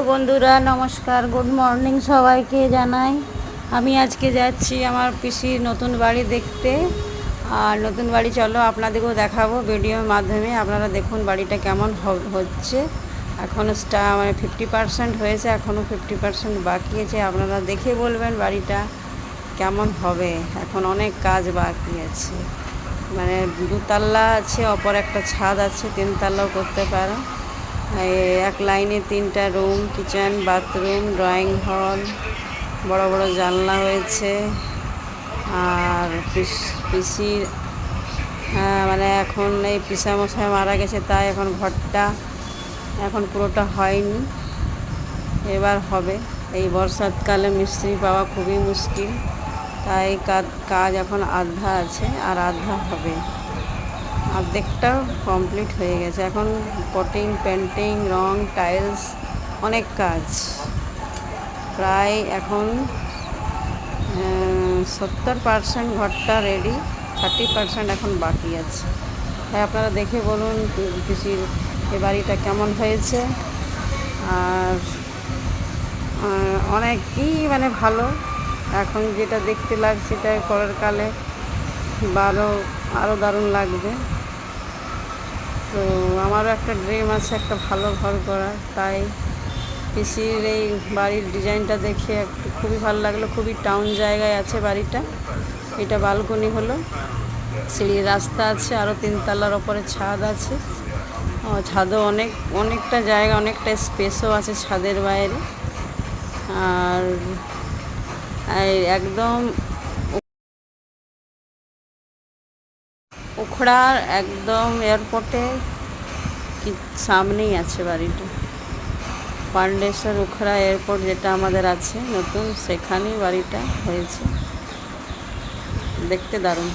Hello বন্ধুরা, নমস্কার, good morning সবাইকে জানাই। আমি আজকে যাচ্ছি আমার পিসির নতুন বাড়ি দেখতে। আর নতুন বাড়ি চলো আপনাদেরকেও দেখাবো ভিডিওর মাধ্যমে। আপনারা দেখুন বাড়িটা কেমন হচ্ছে। এখনও মানে 50% হয়েছে, এখনও 50% বাকি আছে। আপনারা দেখে বলবেন বাড়িটা কেমন হবে। এখন অনেক কাজ বাকি আছে, মানে 2 তলা আছে, অপর একটা ছাদ আছে, 3 তলাও করতে পারো। এক লাইনে 3টা রুম, কিচেন, বাথরুম, ড্রয়িং হল, বড় বড় জানলা হয়েছে। আর পিসির মানে এখন এই পিসামশাই মারা গেছে, তাই এখন ঘরটা এখন পুরোটা হয়নি, এবার হবে। এই বর্ষাকালে মিস্ত্রি পাওয়া খুবই মুশকিল, তাই কাজ এখন আধা আছে আর আধা হবে। অর্ধেকটাও কমপ্লিট হয়ে গেছে। এখন পটিং, পেন্টিং, রং, টাইলস, অনেক কাজ। প্রায় এখন 70% ঘরটা রেডি, 30% এখন বাকি আছে। তাই আপনারা দেখে বলুন পিসির এ বাড়িটা কেমন হয়েছে। আর অনেকই মানে ভালো, এখন যেটা দেখতে লাগছে সেটা পরের কালে আরও দারুণ লাগবে। তো আমারও একটা ড্রিম আছে একটা ভালো ঘর করার, তাই পিসির এই বাড়ির ডিজাইনটা দেখে একটু খুবই ভালো লাগলো। খুবই টাউন জায়গায় আছে বাড়িটা। এটা বালকনি হলো, সিঁড়ির রাস্তা আছে, আরও 3 তলার ওপরে ছাদ আছে। ছাদও অনেকটা জায়গা, অনেকটা স্পেসও আছে ছাদের বাইরে। আর একদম উখড়ার একদম এয়ারপোর্টে সামনেই আছে বাড়িটা। পান্ডেশ্বর উখড়া এয়ারপোর্ট যেটা আমাদের আছে নতুন, সেখানেই বাড়িটা হয়েছে। দেখতে দারুণ।